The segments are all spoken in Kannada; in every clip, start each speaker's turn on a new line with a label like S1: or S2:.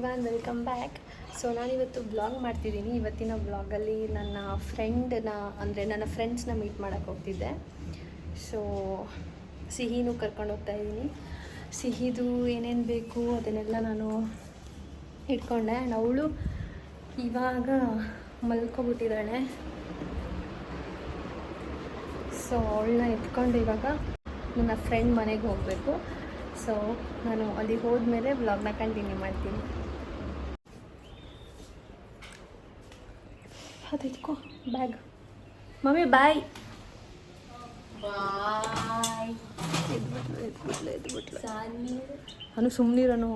S1: Everyone, welcome back. ಸೊ ನಾನಿವತ್ತು ಬ್ಲಾಗ್ ಮಾಡ್ತಿದ್ದೀನಿ. ಇವತ್ತಿನ ಬ್ಲಾಗಲ್ಲಿ ನನ್ನ ಫ್ರೆಂಡ್ಸ್ನ ಮೀಟ್ ಮಾಡೋಕ್ಕೆ ಹೋಗ್ತಿದ್ದೆ. ಸೊ ಸಿಹಿನೂ ಕರ್ಕೊಂಡು ಹೋಗ್ತಾ ಇದ್ದೀನಿ. ಸಿಹಿದು ಏನೇನು ಬೇಕು ಅದನ್ನೆಲ್ಲ ನಾನು ಇಟ್ಕೊಂಡೆ. ಆ್ಯಂಡ್ ಅವಳು ಇವಾಗ ಮಲ್ಕೊಬಿಟ್ಟಿದ್ದಾಳೆ. ಸೊ ಅವಳನ್ನ ಎತ್ಕೊಂಡು ಇವಾಗ ನನ್ನ ಫ್ರೆಂಡ್ ಮನೆಗೆ ಹೋಗಬೇಕು. ಸೊ ನಾನು ಅಲ್ಲಿಗೆ ಹೋದ್ಮೇಲೆ ವ್ಲಾಗ್ನ ಕಂಟಿನ್ಯೂ ಮಾಡ್ತೀನಿ. ಅದಿಟ್ಕೋ ಬ್ಯಾಗ್. ಮಮ್ಮಿ ಬಾಯ್.
S2: ಬಾಯ್.
S1: ಎದ್ಬಿಟ್ಲು. ನಾನು ಸುಮ್ಮನಿರನು.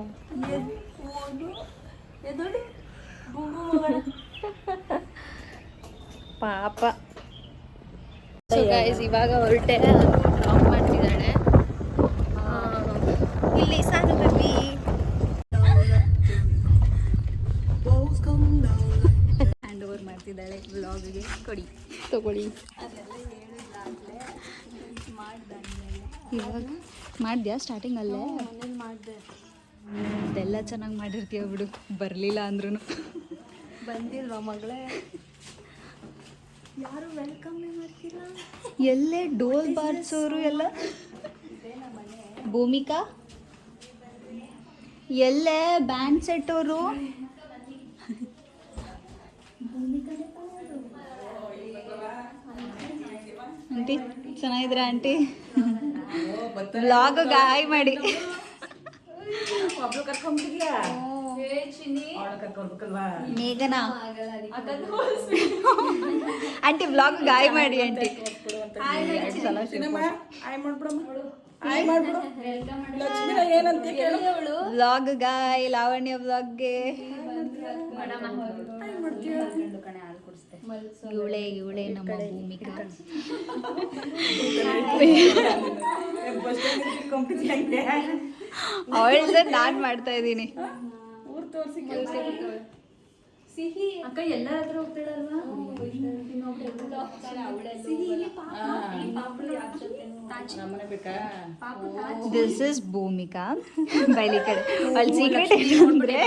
S1: ಪಾಪ. ಸೊ ಗೈಸ್, ಇವಾಗ ಹೊರಟೆ. ಬ್ಲಾಗ್ ಮಾಡ್ತಿದ್ದಾಳೆ. ಇಲ್ಲಿ ಸಾರು ಬೇಬಿ.
S2: ಹ್ಯಾಂಡ್ ಓವರ್ ಮಾಡ್ತಿದ್ದಾಳೆ ವ್ಲಾಗ್ಗೆ. ಕೊಡಿ,
S1: ತಗೊಳ್ಳಿ.
S2: ಇವಾಗ ಮಾಡಿದ್ಯಾ ಸ್ಟಾರ್ಟಿಂಗಲ್ಲೇ?
S1: ಮಾಡಿದೆ.
S2: ಅದೆಲ್ಲ ಚೆನ್ನಾಗಿ ಮಾಡಿರ್ತೀಯ ಬಿಡು, ಬರಲಿಲ್ಲ ಅಂದ್ರೂ.
S1: ಬಂದಿಲ್ವಾ ಮಗಳೇ? ಯಾರು ವೆಲ್ಕಮ್ಮೇ ಮಾಡ್ತಿಲ್ಲ.
S2: ಎಲ್ಲೇ ಡೋಲ್ ಬಾರ್ಸೋರು ಎಲ್ಲ. ಭೂಮಿಕಾ ಎಲ್ಲೇ ಬ್ಯಾಂಡ್ ಸೆಟ್ ಅವರು. ಆಂಟಿ ಚೆನ್ನಾಗಿದ್ರ ಆಂಟಿ? ವ್ಲಾಗ್ ಹಾಯ್ ಮಾಡಿ. ಮೇಘನಾ ಆಂಟಿ ವ್ಲಾಗ್ ಹಾಯ್ ಮಾಡಿ ಆಂಟಿ. ವ್ಲಾಗ್ ಗಾಯ್ ಲಾವಣ್ಯ ವ್ಲಾಗ್ಗೆ. ಇವಳೆ ನಮ್ಮ ಭೂಮಿಕಾ. ಅವಳ್ದ ನಾನ್ ಮಾಡ್ತಾ ಇದ್ದೀನಿ.
S1: ಸಿಹಿ ಅಕ್ಕ ಎಲ್ಲರ ಹತ್ರ ಹೋಗ್ತಾಳಲ್ವಾ?
S2: This is Bhoomika. ಬೈಲಿ ಕಡೆ ಅವಳ ಸೀಕ್ರೆಟ್ ಏನು ಅಂದ್ರೆ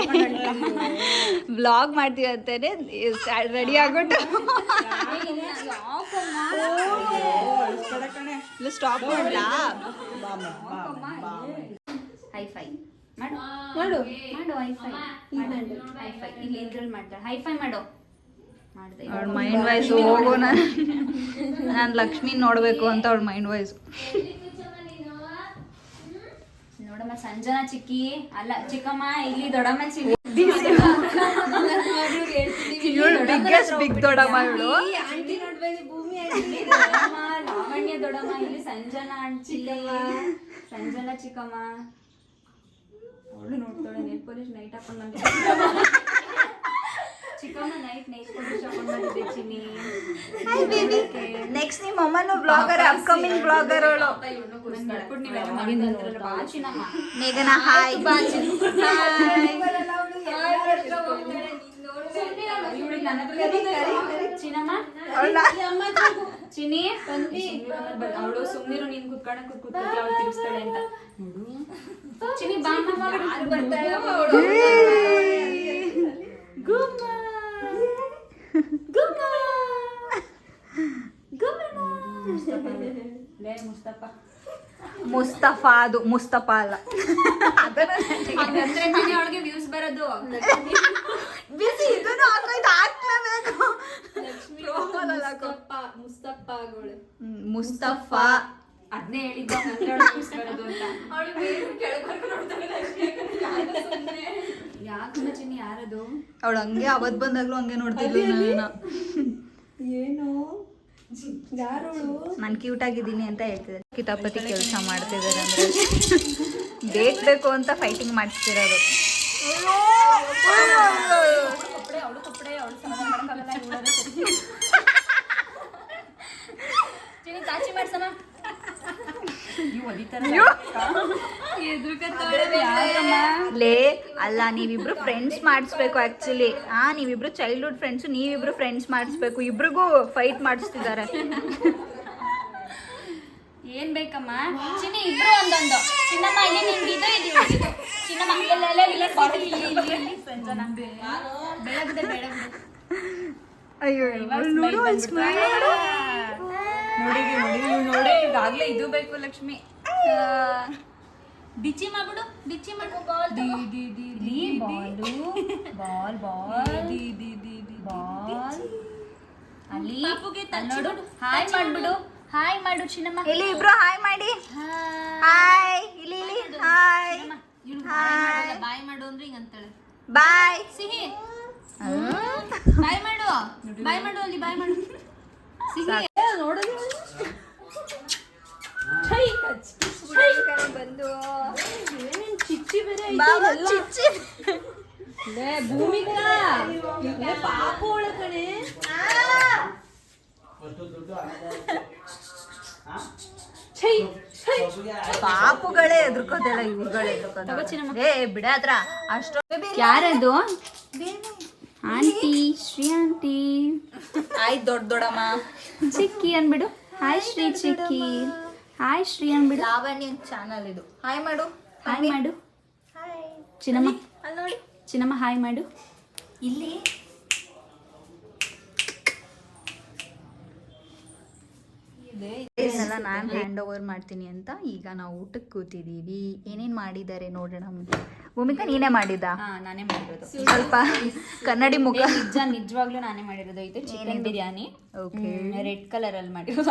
S2: ವ್ಲಾಗ್ ಮಾಡ್ತೀವಿ ಅಂತಾನೆ ರೆಡಿ ಆಗ್ಬಿಟ್ಟು ಸ್ಟಾಪ್ ಮಾಡಲಾ? ಹೈಫೈ ಮಾಡು ಮಾಡು ಮಾಡು. ಹೈಫೈ ಹೈಫೈ ಇಲ್ಲಿ ಇದ್ರಲ್ಲಿ ಮಾಡ್ತಾಳೆ. ಹೈಫೈ ಮಾಡು. ಮಾಡಿದೆ. ಅವಳ ಮೈಂಡ್ ವಾಯ್ಸ್ ಹೋಗೋ. ನಾನು ಲಕ್ಷ್ಮಿ ನೋಡಬೇಕು ಅಂತ ಅವಳ ಮೈಂಡ್ ವಾಯ್ಸ್. ನೋಡಮ್ಮ ಸಂಜನಾ ಚಿಕ್ಕಿ ಅಲ್ಲ ಚಿಕ್ಕಮ್ಮ, ಇಲ್ಲಿ ದೊಡ್ಡಮ್ಮ ಚಿಕ್ಕಿ. ಬಿಗ್ ದೊಡ್ಡಮ್ಮ ಇವಳು. ಲಾವಣ್ಯ ದೊಡ್ಡಮ್ಮ, ಇಲ್ಲಿ ಸಂಜನಾ ಚಿಕ್ಕಮ್ಮ. ಸಂಜನಾ ಚಿಕ್ಕಮ್ಮ ಅವಳು ನೋಡ್ತಾಳೆ. ನೆಲ್ ಪಾಲಿಶ್ ನೈಟ್ ಹಾಕೊಂಡು ಬಂದಿದ್ದೆ. ಚಿಕ್ಕಮ್ಮ ನೈಟ್ ಪಾಲಿಶ್ ಹಾಕೊಂಡು ಬಂದಿದ್ದೆ ಚಿನ್ನಿ. Hi baby. ನೆಕ್ಸ್ಟ್ ನಿಮ್ಮ ಅಮ್ಮನೂ ಬ್ಲಾಗರ್, ಅಪ್ಕಮಿಂಗ್ ಬ್ಲಾಗರ್ ಅವಳು. ಮೇಘನಾ ಹಾಯ್. ಚಿನ್ನಿ ಅವಳು ಸುಮ್ನಿರು, ನೀನ್ ಕೂತ್ಕೊಂಡು ಅವ್ಳು ತಿರ್ಸ್ತಾಳೆ ಅಂತ. ಚಿನ್ನಿ ಬಾಮ್ಮ ಬರ್ತಾಳೆ. ಮುಸ್ತಫಾ ಅದು ಮುಸ್ತಫಾ ಅಲ್ಲ. ಅವಳಿಗೆ ವ್ಯೂಸ್ ಬರೋದು. ಬಿಸಿ ಇದನ್ನು ಹಾಕ್ಲೇಬೇಕು. ಮುಸ್ತಫಾ ಅದನ್ನೇ ಹೇಳಿದ್ದ ಯಾಕಮ್ಮ ಚಿನ್ನಿ ಯಾರದು? ಅವಳು ಹಂಗೆ ಅವತ್ ಬಂದಾಗ್ಲೂ ಹಂಗೆ ನೋಡ್ತಿದ್ಲು ನನ್ನ.
S1: ಏನು ಯಾರೋಳು?
S2: ನಾನು ಕ್ಯೂಟ್ ಆಗಿದ್ದೀನಿ ಅಂತ ಹೇಳ್ತಿದ್ದೆ. ಕಿತಾಪತಿ ಕೆಲಸ ಮಾಡ್ತಿದ್ದಾರೆ ಅಂದ್ರೆ ಬೇಕು ಅಂತ ಫೈಟಿಂಗ್ ಮಾಡಿಸ್ತಿರೋದು. ಲೇ ಅಲ್ಲ, ನೀವಿಬ್ರು ಫ್ರೆಂಡ್ಸ್ ಮಾಡಿಸ್ಬೇಕು. ಆಕ್ಚುಲಿ ನೀವಿಬ್ರು ಚೈಲ್ಡ್ಹುಡ್ ಫ್ರೆಂಡ್ಸ್, ನೀವಿಬ್ರು ಫ್ರೆಂಡ್ಸ್ ಮಾಡಿಸ್ಬೇಕು. ಇಬ್ರಿಗೂ ಫೈಟ್ ಮಾಡಿಸ್ತಿದ್ದಾರೆ. ಏನ್ ಬೇಕಮ್ಮ ಚಿನ್ನಿ? ಇಬ್ರು ಒಂದೊಂದು. ಚಿನ್ನಮ್ಮ ಇಲ್ಲಿ ನಿಂಗೆ ಇದು ಅಯ್ಯೋ ನೋಡಿ ಈಗಾಗ್ಲೇ ಇದು ಬೇಕು ಲಕ್ಷ್ಮಿ. ಡಿಚ್ಚಿ ಮಾಡ್ಬಿಡು, ಡಿಚ್ಚಿ ಮಾಡು. ಬಾಲ್ ಬಾಲ್ ಬಾಲ್ ಅಲ್ಲಿ ನೋಡು. ಹಾಯ್ ಮಾಡ್ಬಿಡು, ಹಾಯ್ ಮಾಡು ಚಿನ್ನಮ್ಮ. ಇಲ್ಲಿ ಇಬ್ರು ಹಾಯ್ ಮಾಡಿ. ಹಾಯ್ ಇಲ್ಲಿ ಹಾಯ್. ಬಾಯ್ ಮಾಡು ಅಂದ್ರೆ ಹಿಂಗ ಅಂತಾಳೆ. ಬಾಯ್ ಸಿಹಿ. ಬಾಯ್ ಮಾಡು, ಬಾಯ್ ಮಾಡು, ಅಲ್ಲಿ ಬಾಯ್ ಮಾಡು. ಸಿಹಿ ನೋಡೋದು ಬಂದು ಚಿಚ್ಚಿ ಬೇರೆ ಚಿಚ್ಚಿ ಭೂಮಿಕಾ ಪಾಪು ಒಳ ಕಣೆ. ಪಾಪುಗಳೇ ಎದುರ್ಕೋತಿಲ್ಲ, ಇವುಗಳೇ ಏ ಬಿಡ ಹತ್ರ ಅಷ್ಟು. ಯಾರದು? Aunty, Shri aunty. ಆಯ್ತು ದೊಡ್ಡಮ್ಮ ಚಿಕ್ಕಿ ಅನ್ಬಿಡು. ಹಾಯ್ ಶ್ರೀ ಚಿಕ್ಕಿ. ಹಾಯ್ ಶ್ರೀ ಅನ್ಬಿಡು. ಲಾವಣ್ಯ ಚಾನಲ್ ಇದು. ಹಾಯ್ ಮಾಡು, ಹಾಯ್ ಮಾಡು. ಚಿನ್ನಮ್ಮ ಅಲ್ಲಿ ನೋಡಿ, ಚಿನ್ನಮ್ಮ ಹಾಯ್ ಮಾಡು. ಇಲ್ಲಿ ಇದನ್ನೆಲ್ಲ ನಾನು ಹ್ಯಾಂಡ್ ಓವರ್ ಮಾಡ್ತೀನಿ ಅಂತ ಈಗ ನಾವು ಊಟಕ್ಕೆ ಕೂತಿದ್ದೀವಿ. ಏನೇನು ಮಾಡಿದ್ದಾರೆ ನೋಡೋಣ. ಭೂಮಿಕಾ ನೀನೇ ಮಾಡಿದ್ದ? ನಾನೇ ಮಾಡಿರೋದು. ಸ್ವಲ್ಪ ಕನ್ನಡಿ ಮುಖ. ನಿಜವಾಗ್ಲೂ ನಾನೇ ಮಾಡಿರೋದು. ಇದು chicken biryani. Okay, red colour ಅಲ್ಲಿ ಮಾಡಿರೋದು.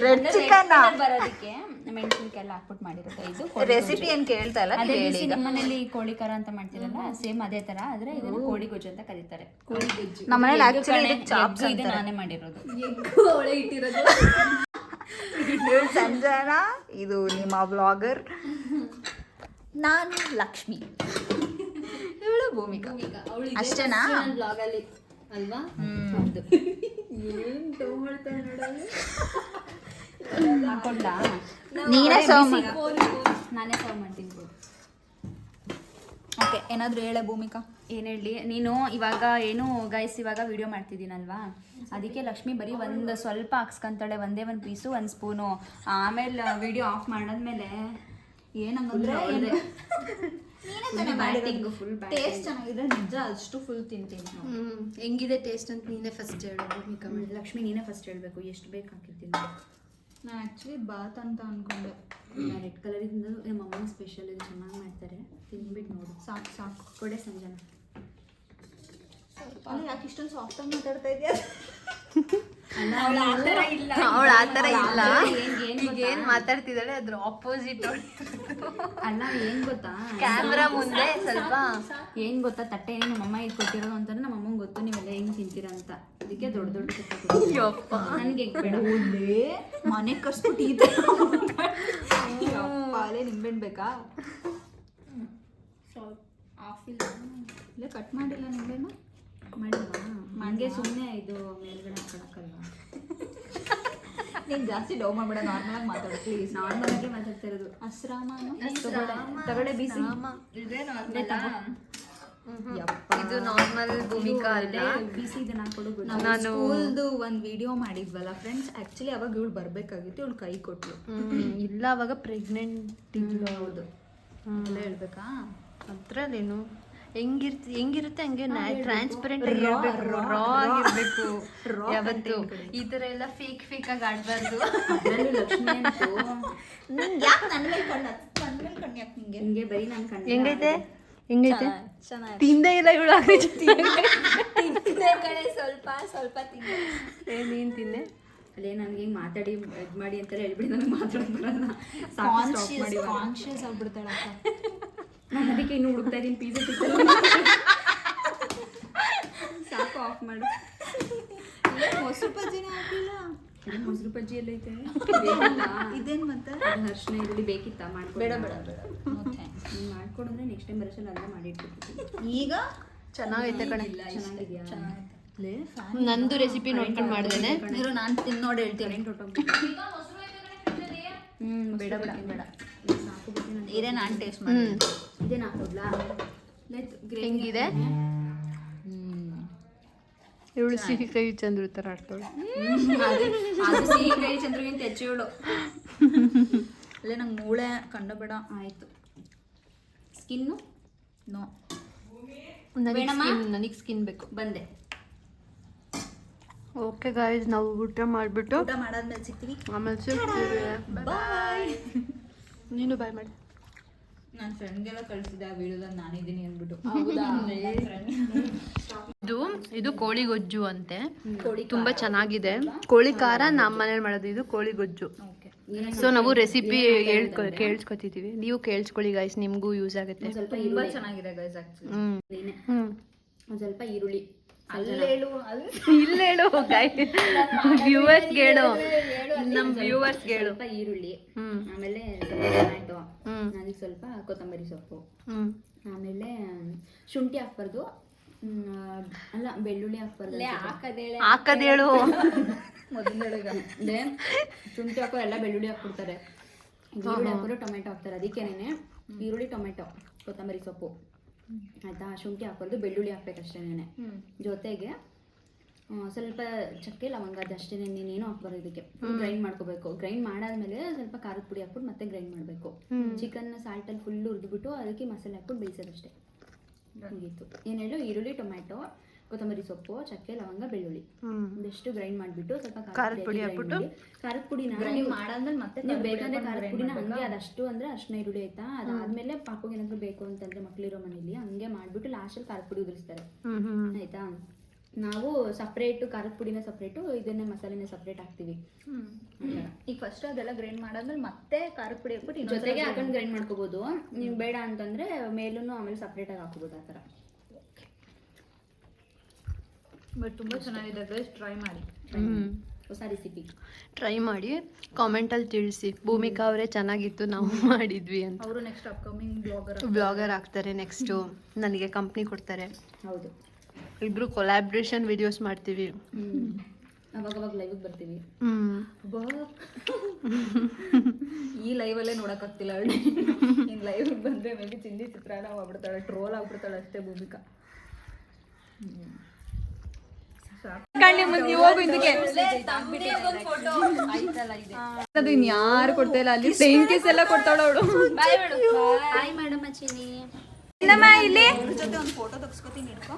S2: ರೆಡ್ ಚಿಕನ್ ಬರೋದಕ್ಕೆ ಮೆಣಸಿನ್ಕಾಯಿ ಹಾಕ್ಬಿಟ್ಟು ಮಾಡಿರೋದು. ಇದು ರೆಸಿಪಿ ಏನು ಕೇಳ್ತಾ ಇಲ್ಲ. ಅದೇ ನಮ್ಮನೇಲಿ ಕೋಳಿ ಖಾರ ಅಂತ ಮಾಡ್ತೀರಲ್ಲ, ಸೇಮ್ ಅದೇ ತರ. ಆದ್ರೆ ಇದನ್ನ ಕೋಳಿ ಗೊಜ್ಜು ಅಂತ ಕರೀತಾರೆ. ನಮ್ಮನೇಲಿ ಆಕ್ಚುಲಿ ಚಾಪ್ಸ್ ಇದು ನಾನೇ ಮಾಡಿರೋದು. ಒಳಗೆ ಇಟ್ಟಿರೋದು ಸಂಜನಾ. ಇದು ನಿಮ್ಮ ವ್ಲಾಗರ್. ನಾನು ಲಕ್ಷ್ಮಿ, ಇವಳು ಭೂಮಿಕಾ. ಅಷ್ಟೇನಾ ಬ್ಲಾಗಲ್ಲಿ ಅಲ್ವಾ? ನೀನೇ ಸರ್ವ್ ಮಾಡು, ನಾನೇ ಸರ್ವ್ ಮಾಡ್ತೀನಿ. ಓಕೆ, ಏನಾದರೂ ಹೇಳ ಭೂಮಿಕಾ. ಏನು ಹೇಳಿ ನೀನು? ಇವಾಗ ಏನು ಗೈಸ್, ಇವಾಗ ವಿಡಿಯೋ ಮಾಡ್ತಿದ್ದೀನಲ್ವಾ, ಅದಕ್ಕೆ ಲಕ್ಷ್ಮಿ ಬರೀ ಒಂದು ಸ್ವಲ್ಪ ಹಾಕ್ಸ್ಕೊಂತಾಳೆ, ಒಂದೇ ಒಂದು ಪೀಸು, ಒಂದು ಸ್ಪೂನು. ಆಮೇಲೆ ವಿಡಿಯೋ ಆಫ್ ಮಾಡಿದ್ಮೇಲೆ ಏನಂಗಂದ್ರೆ ಫುಲ್ ಟೇಸ್ಟ್ ಚೆನ್ನಾಗಿದೆ ನಿಜ. ಅಷ್ಟು ಫುಲ್ ತಿಂತೀನಿ.
S1: ಹೆಂಗಿದೆ ಟೇಸ್ಟ್ ಅಂತ ನೀನೇ ಫಸ್ಟ್ ಹೇಳು ಭೂಮಿಕಾ.
S2: ಲಕ್ಷ್ಮಿ ನೀನೇ ಫಸ್ಟ್ ಹೇಳಬೇಕು ಎಷ್ಟು ಬೇಕು ಹಾಕಿರ್ತೀನಿ. ನಾನು ಆ್ಯಕ್ಚುಲಿ ಬಾತ್ ಅಂತ ಅಂದ್ಕೊಂಡೆ. ರೆಡ್ ಕಲರಿಂದ ನಮ್ಮ ಅಮ್ಮನ ಸ್ಪೆಷಲ್, ಇದು ಚೆನ್ನಾಗಿ ಮಾಡ್ತಾರೆ, ತಿನ್ಬಿಟ್ಟು ನೋಡು. ಸಾಕು ಸಾಕು ಕೊಡೆ ಸಂಜನಾ. ಯಾಕೆ ಇಷ್ಟೊಂದು ಸಾಫ್ಟಾಗಿ ಮಾತಾಡ್ತಾ ಇದೆಯಾ? ಅವಳು ಆ ಥರ ಇಲ್ಲ. ಈಗ ಏನು ಮಾತಾಡ್ತಿದ್ದಾಳೆ ಅದ್ರ ಆಪೋಸಿಟ್. ಅಲ್ಲ ಏನು ಗೊತ್ತಾ, ಕ್ಯಾಮ್ರಾ ಮುಂದೆ ಸ್ವಲ್ಪ ಏನು ಗೊತ್ತಾ, ತಟ್ಟೆ ಏನು ನಮ್ಮಮ್ಮ ಇದು ಕೊಟ್ಟಿರೋದು ಅಂತಂದ್ರೆ ನಮ್ಮ ಅಮ್ಮಂಗೆ ಗೊತ್ತು ನೀವೆಲ್ಲ ಹೆಂಗೆ ತಿಂತೀರ ಅಂತ. ಅದಕ್ಕೆ ದೊಡ್ಡ ದೊಡ್ಡ ತಟ್ಟೆ ನನಗೆ ಬೇಡ. ಮನೆ ಕರ್ಸ್ಬಿಟ್ಟು ಅಲ್ಲೇ ನಿಂಬೆಣ್ಣು ಬೇಕಾ? ಆಫ್ ಇಲ್ಲ ಕಟ್ ಮಾಡಿಲ್ಲ ನಿಂಬೆಣ್ಣು ಮಾಡಿಲ್ವಾ? ಹಂಗೆ ಸುಮ್ಮನೆ ಇದು ಮೇಲ್ಗಡೆ ಹಾಕೊಳಕ್ಕಲ್ವಾ? ನೀನು ಜಾಸ್ತಿ ಡೌ ಮಾಡ್ಬೇಡ, ನಾರ್ಮಲಾಗಿ ಮಾತಾಡು ಪ್ಲೀಸ್. ನಾರ್ಮಲಾಗಿ ಮಾತಾಡ್ತಾ ಇರೋದು. ಅಸ್ರಾಮ ತಗಡೆ ಬಿಸಿ. ಇದು ನಾರ್ಮಲ್ ಭೂಮಿಕಾ ಅಲ್ಲ, ಬಿಸಿ. ಇದನ್ನ ಹಾಕೊಡು. ನಾನು ಸ್ಕೂಲ್ದು ಒಂದು ವಿಡಿಯೋ ಮಾಡಿದ್ವಲ್ಲ ಫ್ರೆಂಡ್ಸ್, ಆ್ಯಕ್ಚುಲಿ ಅವಾಗ ಇವಳು ಬರಬೇಕಾಗಿತ್ತು, ಇವಳು ಕೈ ಕೊಟ್ಲು.
S1: ಇಲ್ಲ ಅವಾಗ ಪ್ರೆಗ್ನೆಂಟ್ ಇದ್ಲು.
S2: ಹೌದು, ಎಲ್ಲ ಹೇಳ್ಬೇಕಾ?
S1: ಅದ್ರಲ್ಲೇನು ಹೆಂಗಿರುತ್ತೆ ಹಂಗೆ ಟ್ರಾನ್ಸ್ಪರೆಂಟ್ ಆಗಿರ್ಬೇಕು, ರಾ ಆಗಿರ್ಬೇಕು ಯಾವತ್ತು. ಈ ಥರ ಎಲ್ಲ ಫೇಕ್ ಆಗಿ ಆಡಬಾರ್ದು.
S2: ಲಕ್ಷ್ಮಿ ಅಂತೂ ಯಾಕೆ ನನ್ನ ಮೇಲೆ ಕಣ್ಣು ಯಾಕೆ ನಿಂಗೆ ಹಿಂಗೆ ಬರೀ ನನ್ನ ಕಣ್ಣು
S1: ಹೆಂಗೈತೆ ಚೆನ್ನಾಗಿ ತಿಂದೇ ಇಲ್ಲ ಇವಳು.
S2: ಕಡೆ ಸ್ವಲ್ಪ ತಿಂದೆ.
S1: ನೀನು ತಿಂದೆ
S2: ಅಲ್ಲೇ ನನಗೆ ಹಿಂಗೆ ಮಾತಾಡಿ ಇದು ಮಾಡಿ ಅಂತಾರೆ ಹೇಳ್ಬಿಡಿ, ನನಗೆ ಮಾತಾಡೋದು ಬರಲ್ಲ. ಕಾನ್ಶಿಯಸ್ ಆಗ್ಬಿಡ್ತಾಳೆ. ನಾನು ಅದಕ್ಕೆ ಇನ್ನು ಹುಡುಕ್ತಾ ಇದ್ದೀನಿ ಪೀಸಾ ಸಿಗ್ತಲ್ಲ. ಸಾಕು, ಆಫ್ ಮಾಡು. ಮೊಸರು ಬಜ್ಜಿನೇ ಹಾಕಿಲ್ಲ. ಮೊಸರು ಬಜ್ಜಿ ಎಲ್ಲ ಐತೆ. ಇದೇನು ಮತ್ತೆ ಅರ್ಶಿನ ಈರುಳ್ಳಿ ಬೇಕಿತ್ತಾ? ಮಾಡ್ಕೊಡ. ಬೇಡ ನೀನು ಮಾಡ್ಕೊಡಂದ್ರೆ ನೆಕ್ಸ್ಟ್ ಟೈಮ್ ಬರೋಸಲ್ಲ ಅಲ್ಲೇ ಮಾಡಿಟ್ಬಿಡ್ತೀನಿ. ಈಗ
S1: ಚೆನ್ನಾಗೈತೆ ಕಣೆ.
S2: ಚೆನ್ನಾಗಿದೆಯಾ?
S1: ನಂದು ರೆಸಿಪಿ ನೋಡ್ಕೊಂಡು ಮಾಡ್ದೇನೆ.
S2: ನಾನು ತಿಂದು ನೋಡಿ ಹೇಳ್ತೀನಿ. ಬೇಡ ಇದೇ ನಾನು ಟೇಸ್ಟ್ ಮಾಡಿ. ಇದೇನು ಹಾಕೋದ್ಲಾ?
S1: ಹೆಂಗಿದೆ? ಇವಳು ಸಿಹಿ ಕೈ ಚಂದ್ರು ಥರ ಆಡ್ತಾಳೆ.
S2: ಅದು ಸಿಹಿ ಕೈ ಚಂದ್ರಗಿಂತ ಹೆಚ್ಚು ಇವಳು. ಅಲ್ಲೇ ನಂಗೆ ಮೂಳೆ ಕಂಡ ಬೇಡ. ಆಯಿತು. ಸ್ಕಿನ್ನು ನೋ,
S1: ನನಗೆ ಸ್ಕಿನ್ ಬೇಕು.
S2: ಬಂದೆ.
S1: ಓಕೆ ಗಾಯ್ಸ್, ನಾವು ಊಟ ಮಾಡಿಬಿಟ್ಟು
S2: ಊಟ ಮಾಡಾದ್ಮೇಲೆ ಸಿಗ್ತೀವಿ.
S1: ಆಮೇಲೆ ಸಿಗ್ತೀವಿ.
S2: ಬಾಯ್.
S1: ನೀನು ಬಾಯ್ ಮಾಡಿ.
S2: ನನ್ನ ಫ್ರೆಂಡ್ಗೆಲ್ಲ ಕಳಿಸಿದೆ ಆ ವಿಡಿಯೋದಲ್ಲಿ ನಾನಿದ್ದೀನಿ ಅಂದ್ಬಿಟ್ಟು.
S1: ಇದು ಕೋಳಿ ಗೊಜ್ಜು ಅಂತೆ, ತುಂಬಾ ಚೆನ್ನಾಗಿದೆ. ಕೋಳಿ ಖಾರ ನಮ್ಮ ಮನೇಲಿ ಮಾಡೋದು, ಇದು ಕೋಳಿ ಗೊಜ್ಜು. ಸೊ ನಾವು ರೆಸಿಪಿ ಕೇಳಿಸ್ಕೊತಿದೀವಿ, ನೀವು ಕೇಳಿಸ್ಕೊಳ್ಳಿ ಗೈಸ್, ನಿಮ್ಗೂ ಯೂಸ್ ಆಗುತ್ತೆ.
S2: ತುಂಬಾ ಚೆನ್ನಾಗಿದೆ ಗೈಸ್ ಆಕ್ಚುಲಿ. ಒಂದು ಸ್ವಲ್ಪ ಈರುಳ್ಳಿ
S1: ಇಲ್ಲೇಳು ವ್ಯೂವರ್ಸ್ ಹೇಳು, ನಮ್ಮ ವ್ಯೂವರ್ಸ್ ಹೇಳು.
S2: ಸ್ವಲ್ಪ ಈರುಳ್ಳಿ, ಆಮೇಲೆ ಟೊಮ್ಯಾಟೊ, ಅದಕ್ಕೆ ಸ್ವಲ್ಪ ಕೊತ್ತಂಬರಿ ಸೊಪ್ಪು, ಆಮೇಲೆ ಶುಂಠಿ ಹಾಕ್ಬಾರ್ದು, ಅಲ್ಲ ಬೆಳ್ಳುಳ್ಳಿ ಹಾಕ್ಬಾರ್ದು.
S1: ಹಾಕದೇಳು
S2: ಮೊದಲೇ ಶುಂಠಿ ಹಾಕೋ ಎಲ್ಲ ಬೆಳ್ಳುಳ್ಳಿ ಹಾಕ್ಬಿಡ್ತಾರೆ, ಈರುಳ್ಳಿ ಹಾಕೋರು ಟೊಮೆಟೊ ಹಾಕ್ತಾರೆ. ಅದಕ್ಕೇನೆ ಈರುಳ್ಳಿ ಟೊಮೆಟೊ ಕೊತ್ತಂಬರಿ ಸೊಪ್ಪು ಆಯ್ತಾ, ಶುಂಠಿ ಹಾಕೋದು, ಬೆಳ್ಳುಳ್ಳಿ ಹಾಕ್ಬೇಕಷ್ಟೇನೆ. ಜೊತೆಗೆ ಸ್ವಲ್ಪ ಚಕ್ಕೆ ಲವಂಗ ಅದಷ್ಟೇನೆ, ನೀನೇನು ಹಾಕ್ಬಾರ್ದು. ಇದಕ್ಕೆ ಗ್ರೈಂಡ್ ಮಾಡ್ಕೋಬೇಕು. ಗ್ರೈಂಡ್ ಮಾಡಾದ್ಮೇಲೆ ಸ್ವಲ್ಪ ಖಾರದ ಪುಡಿ ಹಾಕ್ಬಿಟ್ಟು ಮತ್ತೆ ಗ್ರೈಂಡ್ ಮಾಡಬೇಕು. ಚಿಕನ್ ಸಾಲ್ಟಲ್ಲಿ ಫುಲ್ ಹುರಿದ್ಬಿಟ್ಟು ಅದಕ್ಕೆ ಮಸಾಲೆ ಹಾಕ್ಬಿಟ್ಟು ಬೇಯಿಸೋದಷ್ಟೇ, ಮುಗೀತು. ಏನು ಹೇಳು, ಈರುಳ್ಳಿ ಟೊಮ್ಯಾಟೊ ಕೊತ್ತಂಬರಿ ಸೊಪ್ಪು ಚಕ್ಕೆ ಲವಂಗ ಬೆಳ್ಳುಳ್ಳಿ ಒಂದಿಷ್ಟು ಗ್ರೈಂಡ್ ಮಾಡಿಬಿಟ್ಟು ಸ್ವಲ್ಪ ಖಾರದ ಪುಡಿ ಹಾಕ್ಬಿಟ್ಟು, ಖಾರದ ಪುಡಿನ ಮಾಡಾದ್ಮೇಲೆ ಮತ್ತೆ ನೀವು ಬೇಕಂದ್ರೆ ಖಾರದ ಪುಡಿನ ಹಂಗೆ ಅದಷ್ಟು ಅಂದ್ರೆ ಅರ್ಶಿನ ಈರುಳ್ಳಿ ಆಯ್ತಾ, ಅದಾದ್ಮೇಲೆ ಪಾಪಗೆ ಏನಾದ್ರು ಬೇಕು ಅಂತಂದ್ರೆ ಮಕ್ಳಿರೋ ಮನೇಲಿ ಹಂಗೆ ಮಾಡ್ಬಿಟ್ಟು ಲಾಸ್ಟಲ್ಲಿ ಖಾರದ ಪುಡಿ ಉದುರಿಸ್ತಾರೆ ಆಯ್ತಾ. ನಾವು ಸಪ್ರೇಟು ಖಾರದ ಪುಡಿನ ಸಪ್ರೇಟು, ಇದನ್ನೇ ಮಸಾಲೆನ ಸಪ್ರೇಟ್ ಹಾಕ್ತೀವಿ.
S3: ಈಗ ಫಸ್ಟ್ ಅದೆಲ್ಲ ಗ್ರೈಂಡ್ ಮಾಡಾದ್ಮೇಲೆ ಮತ್ತೆ ಖಾರದ ಪುಡಿ ಹಾಕ್ಬಿಟ್ಟು
S2: ಜೊತೆಗೆ ಹಾಕೊಂಡು ಗ್ರೈಂಡ್ ಮಾಡ್ಕೋಬಹುದು. ನೀವು ಬೇಡ ಅಂತಂದ್ರೆ ಮೇಲೂ ಆಮೇಲೆ ಸಪ್ರೇಟಾಗಿ ಹಾಕೋಬಹುದು, ಆ ಥರ.
S3: ಬಟ್ ತುಂಬ ಚೆನ್ನಾಗಿದೆ ಗೈಸ್, ಟ್ರೈ ಮಾಡಿ.
S2: ಹೊಸ ರೆಸಿಪಿ
S1: ಟ್ರೈ ಮಾಡಿ, ಕಾಮೆಂಟಲ್ಲಿ ತಿಳಿಸಿ. ಭೂಮಿಕಾ ಅವರೇ ಚೆನ್ನಾಗಿತ್ತು, ನಾವು ಮಾಡಿದ್ವಿ ಅಂತ.
S3: ಅವರು ನೆಕ್ಸ್ಟ್ ಅಪ್ಕಮಿಂಗ್
S1: ಬ್ಲಾಗರ್ ಆಗ್ತಾರೆ. ನೆಕ್ಸ್ಟು ನನಗೆ ಕಂಪ್ನಿ ಕೊಡ್ತಾರೆ.
S2: ಹೌದು,
S1: ಇಬ್ರು ಕೊಲಾಬ್ರೇಷನ್ ವಿಡಿಯೋಸ್ ಮಾಡ್ತೀವಿ.
S2: ಅವಾಗ ಲೈವ್ ಬರ್ತೀವಿ.
S3: ಈ ಲೈವಲ್ಲೇ ನೋಡೋಕ್ಕಾಗ್ತಿಲ್ಲ ಅವಳು. ಇನ್ನು ಲೈವ್ ಬಂದರೆ ಮೇ ಬಿ ತಿಂಡಿ ಚಿತ್ರಾನ್ನ ಆಗ್ಬಿಡ್ತಾಳೆ, ಟ್ರೋಲ್ ಆಗ್ಬಿಡ್ತಾಳೆ ಅಷ್ಟೇ ಭೂಮಿಕಾ.
S1: ಅದು ಇನ್ಯಾರು ಕೊಡ್ತಾ ಇಲ್ಲ, ಅಲ್ಲಿ ಪ್ಲೇನ್ ಕೇಸ್ ಎಲ್ಲ ಕೊಡ್ತಾಳ ಅವಳು.
S2: ಇಲ್ಲಿ ಜೊತೆ ಒಂದು ಫೋಟೋ ತೆಗ್ಸ್ಕೊತೀನಿ, ಹಿಡ್ಕೊ.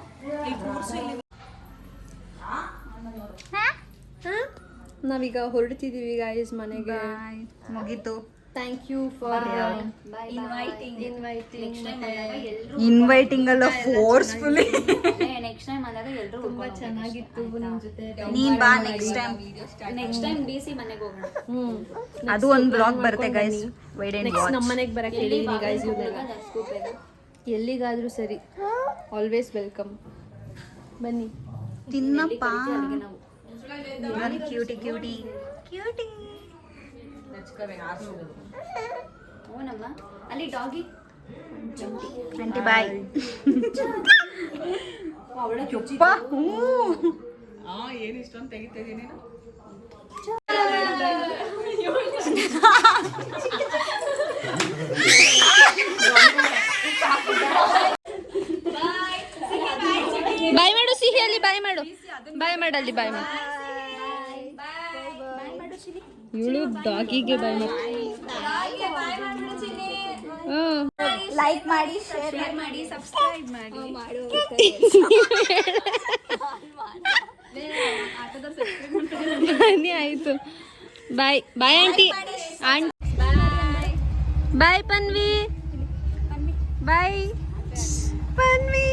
S1: ನಾವೀಗ ಹೊರಡ್ತಿದೀವಿ ಗಾಯ್ಸ್ ಮನೆಗೆ.
S2: ಮುಗೀತು.
S1: ಥ್ಯಾಂಕ್ ಯು ಫಾರ್
S2: ಇನ್ವೈಟಿಂಗ್ ಅಲ್ಲ, ಫೋರ್ಸ್ಫುಲಿ.
S3: ನೆಕ್ಸ್ಟ್ ಟೈಮ್ ಬಂದಾಗ ಎಲ್ಲರೂ
S1: ತುಂಬಾ ಚೆನ್ನಾಗಿತ್ತು ನಿಮ್ಮ ಜೊತೆ.
S2: ನೀನ್ ಬಾ ನೆಕ್ಸ್ಟ್ ಟೈಮ್
S3: BC ಮನೆಗೆ ಹೋಗೋಣ.
S2: ಅದು ಒಂದು ಬ್ಲಾಗ್ ಬರುತ್ತೆ ಗೈಸ್, ವೈಟ್ ಅಂಡ್
S1: ನೆಕ್ಸ್ಟ್ ನಮ್ಮ ಮನೆಗೆ ಬರಕ್ಕೆ ಹೇಳಿದೀನಿ ಗೈಸ್. ಇವ್ರನ್ನೆಲ್ಲ ಎಲ್ಲಿಗಾದ್ರೂ ಸರಿ, ಆಲ್ವೇಸ್ ವೆಲ್ಕಮ್. ಬನ್ನಿ
S2: ತಿನ್ನಪ್ಪ. Cutie cutie cutie.
S3: ಓನಮ್ಮ ಅಲ್ಲಿ ಡಾಗಿ
S2: ಆಂಟಿ ಬಾಯ್.
S3: ಏನು ಇಷ್ಟೊಂದು ತೆಗಿತಾ ಇದೀನಿ.
S1: ಬಾಯ್ ಮಾಡು ಸಿಹಿ, ಅಲ್ಲಿ ಬಾಯ್ ಮಾಡು, ಬಾಯ್ ಮಾಡಲ್ಲಿ ಬಾಯ್ ಮಾಡು. ಇವಳು ಡಾಗಿಗೆ ಬಾಯ್ ಮಾಡು.
S2: ಲೈಕ್ ಮಾಡಿ, ಶೇರ್ ಮಾಡಿ, ಸಬ್ಸ್ಕ್ರೈಬ್ ಮಾಡಿ.
S1: ಬನ್ನಿ ಆಯ್ತು. ಬಾಯ್ ಬಾಯ್ ಆಂಟಿ. ಬಾಯ್ ಪನ್ವಿ. ಬಾಯ್ ಪನ್ವಿ.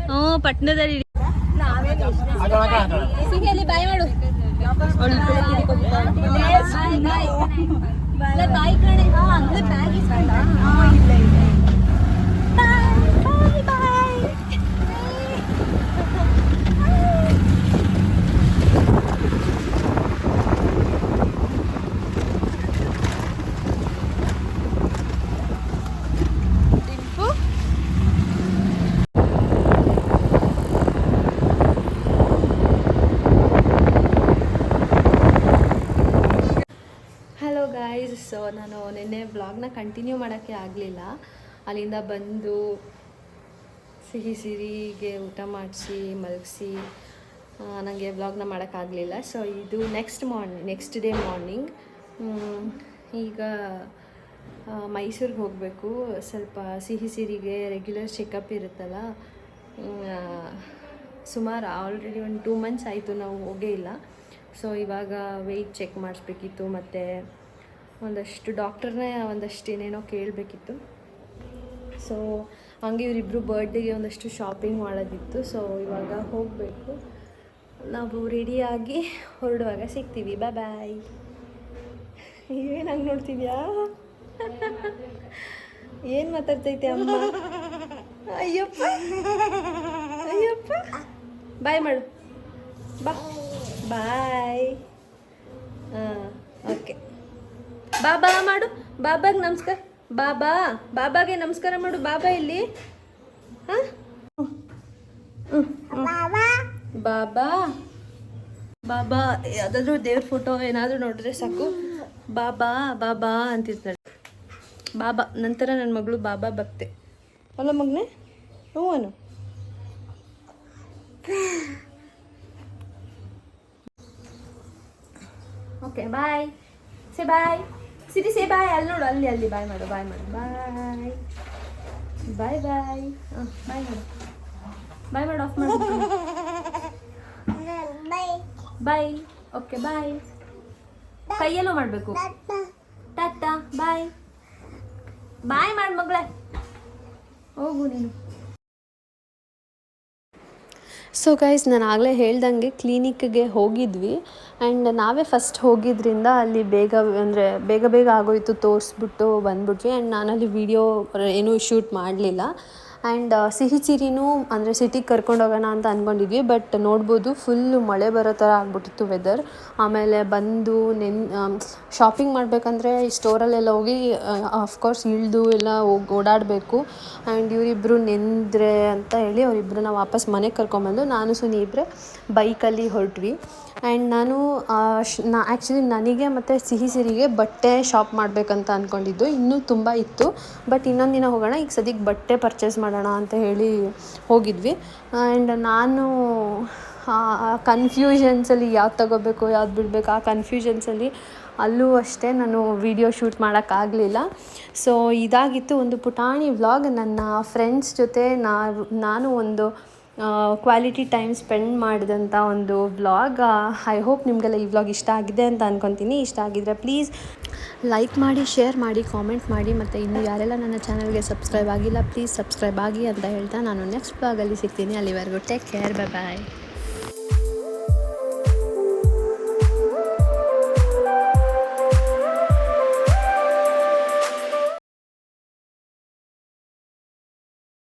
S1: ಹ್ಞೂ ಪಟ್ನದಲ್ಲಿ ಸಿಹಿಯಲ್ಲಿ ಬಾಯ್ ಮಾಡು. ಬಾಯ್ ಕಣೆ. ಹಂಗೆ ಬ್ಯಾಗ್ ಇಸ್ಕೊಂಡ. ಇಲ್ಲ ಇಲ್ಲ. ಬಾಯ್ ಬಾಯ್. ಹಲೋ ಗಾಯ್ಸ್, ಸೊ ನಾನು ನಿನ್ನೆ ವ್ಲಾಗ್ನ ಕಂಟಿನ್ಯೂ ಮಾಡೋಕ್ಕೆ ಆಗಲಿಲ್ಲ. ಅಲ್ಲಿಂದ ಬಂದು ಸಿರಿಗೆ ಊಟ ಮಾಡಿಸಿ ಮಲಗಿಸಿ ನನಗೆ ವ್ಲಾಗ್ನ ಮಾಡೋಕ್ಕಾಗಲಿಲ್ಲ. ಸೊ ಇದು ನೆಕ್ಸ್ಟ್ ಡೇ ಮಾರ್ನಿಂಗ್ ಈಗ ಮೈಸೂರಿಗೆ ಹೋಗಬೇಕು. ಸ್ವಲ್ಪ ಸಿಹಿ ಸಿರಿಗೆ ರೆಗ್ಯುಲರ್ ಚೆಕಪ್ ಇರುತ್ತಲ್ಲ, ಸುಮಾರು ಆಲ್ರೆಡಿ ಒಂದು 2 months ಆಯಿತು ನಾವು ಹೋಗೇ ಇಲ್ಲ. ಸೊ ಇವಾಗ ವೆಯ್ಟ್ ಚೆಕ್ ಮಾಡಿಸ್ಬೇಕಿತ್ತು, ಮತ್ತು ಒಂದಷ್ಟು ಡಾಕ್ಟರ್ನೇ ಒಂದಷ್ಟು ಏನೇನೋ ಕೇಳಬೇಕಿತ್ತು. ಸೊ ಹಂಗೆ ಇವರಿಬ್ಬರು ಬರ್ಡೇಗೆ ಒಂದಷ್ಟು ಶಾಪಿಂಗ್ ಮಾಡೋದಿತ್ತು. ಸೊ ಇವಾಗ ಹೋಗಬೇಕು. ನಾವು ರೆಡಿಯಾಗಿ ಹೊರಡುವಾಗ ಸಿಗ್ತೀವಿ. ಬಾಯ್. ಏನು ಹಂಗೆ ನೋಡ್ತಿದ್ಯಾ? ಏನು ಮಾತಾಡ್ತೈತೆ ಅಮ್ಮ? ಅಯ್ಯಪ್ಪ ಅಯ್ಯಪ್ಪ. ಬಾಯ್ ಮಾಡು. ಬಾಯ್. ಹಾಂ, ಓಕೆ. ಬಾಬಾ ಮಾಡು. ಬಾಬಾಗೆ ನಮಸ್ಕಾರ. ಬಾಬಾಗೆ ನಮಸ್ಕಾರ ಮಾಡು. ಬಾಬಾ ಇಲ್ಲಿ. ಹಾಂ, ಬಾಬಾ ಯಾವುದಾದ್ರೂ ದೇವ್ರ ಫೋಟೋ ಏನಾದರೂ ನೋಡಿದ್ರೆ ಸಾಕು, ಬಾಬಾ ಅಂತಿರ್ತಾಳೆ. ಬಾಬಾ ನಂತರ ನನ್ನ ಮಗಳು ಬಾಬಾ ಭಕ್ತೆ ಅಲ್ಲ ಮಗನೇ? ಹ್ಞೂ. ಓಕೆ, ಬಾಯ್. ಸೇ ಬಾಯ್. ಸಿರಿ ಸೇ ಬಾಯ್. ಅಲ್ಲಿ ನೋಡು, ಅಲ್ಲಿ ಬಾಯ್ ಮಾಡು. ಬಾಯ್. ಹಾಂ, ಬಾಯ್ ಮಾಡು. ಆಫ್ ಮಾಡು. ಬಾಯ್. ಓಕೆ, ಬಾಯ್. ಕೈಯಲ್ಲೂ ಮಾಡಬೇಕು. ಟಾಟಾ. ಬಾಯ್ ಮಾಡು ಮಗಳೇ. ಹೋಗು ನೀನು. ಸೊ ಗೈಸ್, ನಾನು ಆಗಲೇ ಹೇಳ್ದಂಗೆ ಕ್ಲಿನಿಕ್ಗೆ ಹೋಗಿದ್ವಿ. ಆ್ಯಂಡ್ ನಾವೇ ಫಸ್ಟ್ ಹೋಗಿದ್ರಿಂದ ಅಲ್ಲಿ ಬೇಗ ಆಗೋಯಿತು. ತೋರಿಸ್ಬಿಟ್ಟು ಬಂದ್ಬಿಟ್ವಿ. ಆ್ಯಂಡ್ ನಾನಲ್ಲಿ ವೀಡಿಯೋ ಏನೂ ಶೂಟ್ ಮಾಡಲಿಲ್ಲ. ಆ್ಯಂಡ್ ಸಿಹಿ ಚಿರಿನೂ ಅಂದರೆ ಸಿಟಿಗೆ ಕರ್ಕೊಂಡೋಗೋಣ ಅಂತ ಅಂದ್ಕೊಂಡಿದ್ವಿ. ಬಟ್ ನೋಡ್ಬೋದು ಫುಲ್ಲು ಮಳೆ ಬರೋ ಥರ ಆಗ್ಬಿಟ್ಟಿತ್ತು ವೆದರ್. ಆಮೇಲೆ ಬಂದು ಶಾಪಿಂಗ್ ಮಾಡಬೇಕಂದ್ರೆ ಈ ಸ್ಟೋರಲ್ಲೆಲ್ಲ ಹೋಗಿ ಆಫ್ಕೋರ್ಸ್ ಇಳಿದು ಎಲ್ಲ ಓಡಾಡಬೇಕು. ಆ್ಯಂಡ್ ಇವರಿಬ್ಬರು ನೆಂದರೆ ಅಂತ ಹೇಳಿ ಅವರಿಬ್ಬರನ್ನ ವಾಪಸ್ ಮನೆಗೆ ಕರ್ಕೊಂಬಂದು ನಾನು ಸುನಿ ಇಬ್ಬರೇ ಬೈಕಲ್ಲಿ ಹೊರಟ್ವಿ. ಆ್ಯಂಡ್ ನಾನು ಆ್ಯಕ್ಚುಲಿ ನನಗೆ ಮತ್ತು ಸಿಹಿ ಸಿರಿಗೆ ಬಟ್ಟೆ ಶಾಪ್ ಮಾಡಬೇಕಂತ ಅಂದ್ಕೊಂಡಿದ್ದು. ಇನ್ನೂ ತುಂಬ ಇತ್ತು, ಬಟ್ ಇನ್ನೊಂದು ದಿನ ಹೋಗೋಣ, ಈಗ ಸದ್ಯಕ್ಕೆ ಬಟ್ಟೆ ಪರ್ಚೇಸ್ ಮಾಡೋಣ ಅಂತ ಹೇಳಿ ಹೋಗಿದ್ವಿ. ಆ್ಯಂಡ್ ನಾನು ಕನ್ಫ್ಯೂಷನ್ಸಲ್ಲಿ ಯಾವ್ದು ತೊಗೋಬೇಕು ಯಾವ್ದು ಬಿಡಬೇಕು, ಆ ಕನ್ಫ್ಯೂಷನ್ಸಲ್ಲಿ ಅಲ್ಲೂ ಅಷ್ಟೇ ನಾನು ವಿಡಿಯೋ ಶೂಟ್ ಮಾಡೋಕ್ಕಾಗಲಿಲ್ಲ. ಸೊ ಇದಾಗಿತ್ತು ಒಂದು ಪುಟಾಣಿ ವ್ಲಾಗ್. ನನ್ನ ಫ್ರೆಂಡ್ಸ್ ಜೊತೆ ನಾನು ಒಂದು ಕ್ವಾಲಿಟಿ ಟೈಮ್ ಸ್ಪೆಂಡ್ ಮಾಡಿದಂಥ ಒಂದು ವ್ಲಾಗ್. ಐ ಹೋಪ್ ನಿಮಗೆಲ್ಲ ಈ ವ್ಲಾಗ್ ಇಷ್ಟ ಆಗಿದೆ ಅಂತ ಅಂದ್ಕೊತೀನಿ. ಇಷ್ಟ ಆಗಿದ್ದರೆ ಪ್ಲೀಸ್ ಲೈಕ್ ಮಾಡಿ, ಶೇರ್ ಮಾಡಿ, ಕಾಮೆಂಟ್ ಮಾಡಿ, ಮತ್ತು ಇನ್ನು ಯಾರೆಲ್ಲ ನನ್ನ ಚಾನಲ್ಗೆ ಸಬ್ಸ್ಕ್ರೈಬ್ ಆಗಿಲ್ಲ ಪ್ಲೀಸ್ ಸಬ್ಸ್ಕ್ರೈಬ್ ಆಗಿ ಅಂತ ಹೇಳ್ತಾ ನಾನು ನೆಕ್ಸ್ಟ್ ವ್ಲಾಗಲ್ಲಿ ಸಿಗ್ತೀನಿ. ಅಲ್ಲಿವರೆಗೂ ಟೇಕ್ ಕೇರ್. ಬಾಯ್.